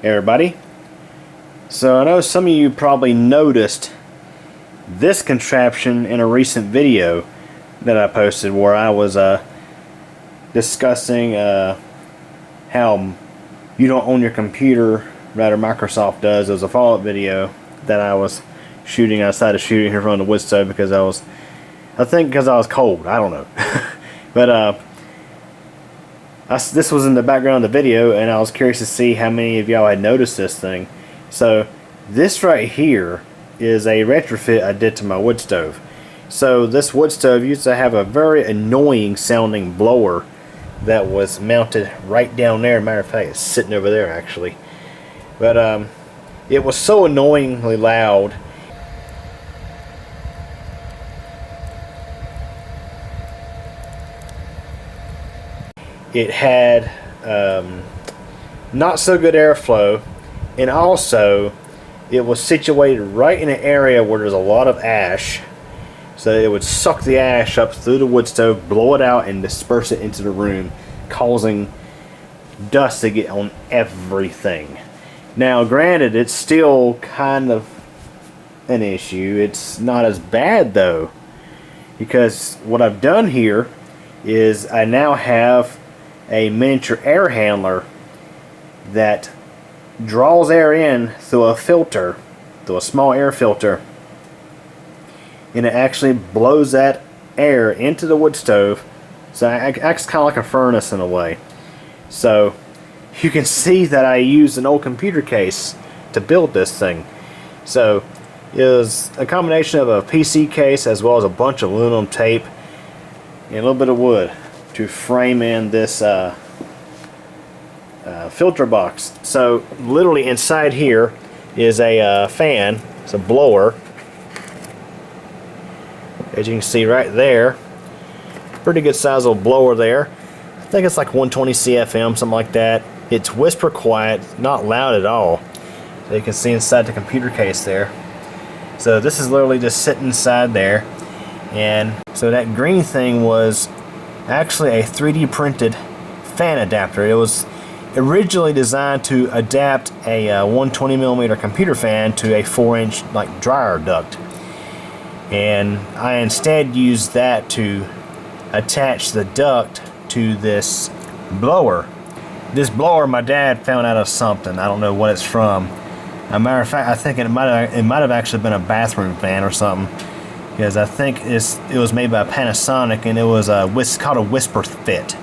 Everybody. So I know some of you probably noticed this contraption in a recent video that I posted where I was discussing how you don't own your computer, rather Microsoft does. It was a follow-up video that I was shooting. I decided to shoot it here in front of the wood stove because I think because I was cold. I don't know. But this was in the background of the video, and I was curious to see how many of y'all had noticed this thing. So this right here is a retrofit I did to my wood stove. So this wood stove used to have a very annoying sounding blower that was mounted right down there. Matter of fact, it's sitting over there actually. But it was so annoyingly loud. It had not so good airflow, and also it was situated right in an area where there's a lot of ash, so it would suck the ash up through the wood stove, blow it out, and disperse it into the room, causing dust to get on everything. Now granted, it's still kind of an issue. It's not as bad though, because what I've done here is I now have a miniature air handler that draws air in through a filter, through a small air filter, and it actually blows that air into the wood stove. So it acts kind of like a furnace in a way. So you can see that I used an old computer case to build this thing. So it was a combination of a PC case as well as a bunch of aluminum tape and a little bit of wood to frame in this filter box. So literally inside here is a fan. It's a blower, as you can see right there. Pretty good size little blower there. I think it's like 120 CFM, something like that. It's whisper quiet, not loud at all. So you can see inside the computer case there. So this is literally just sitting inside there. And so that green thing was actually a 3D printed fan adapter. It was originally designed to adapt a 120mm computer fan to a 4-inch like dryer duct, and I instead used that to attach the duct to this blower. This blower my dad found out of something. I don't know what it's from. As a matter of fact, I think it might have actually been a bathroom fan or something, because I think it was made by Panasonic, and it was called a Whisper Fit.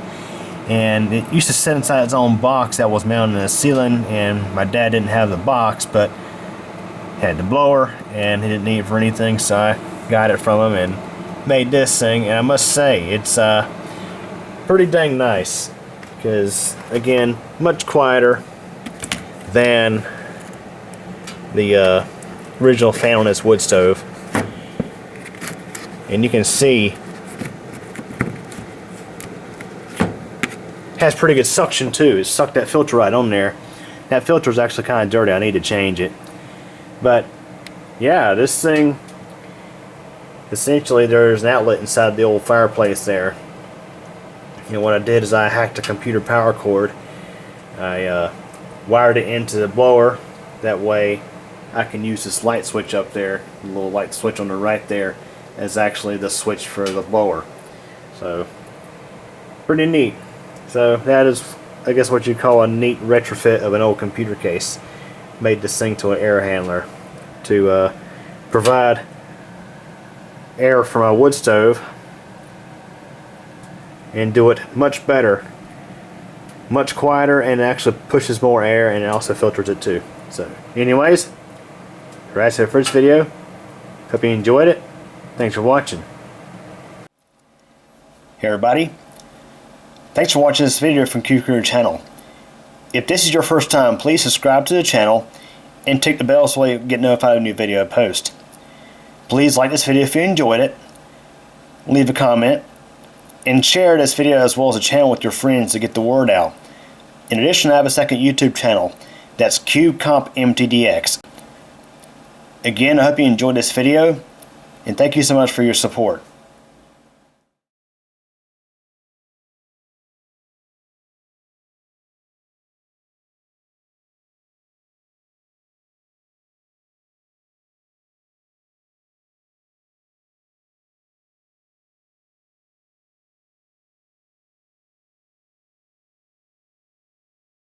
And it used to sit inside its own box that was mounted in the ceiling, and my dad didn't have the box, but had the blower, and he didn't need it for anything, so I got it from him and made this thing. And I must say, it's pretty dang nice, because again, much quieter than the original fan on this wood stove. And you can see it has pretty good suction too. It sucked that filter right on there. That filter is actually kind of dirty. I need to change it. But yeah, this thing, essentially there's an outlet inside the old fireplace there. And what I did is I hacked a computer power cord. I wired it into the blower. That way I can use this light switch up there, the little light switch on the right there, as actually the switch for the blower. So pretty neat. So that is, I guess, what you call a neat retrofit of an old computer case. Made this thing to an air handler to provide air from a wood stove and do it much better, much quieter, and it actually pushes more air, and it also filters it too. So anyways, that's it for this video. Hope you enjoyed it. Thanks for watching. Hey everybody. Thanks for watching this video from Q channel. If this is your first time, please subscribe to the channel and tick the bell so you get notified of a new video I post. Please like this video if you enjoyed it, leave a comment, and share this video as well as the channel with your friends to get the word out. In addition, I have a second YouTube channel. That's QCompMTDX. Again, I hope you enjoyed this video, and thank you so much for your support.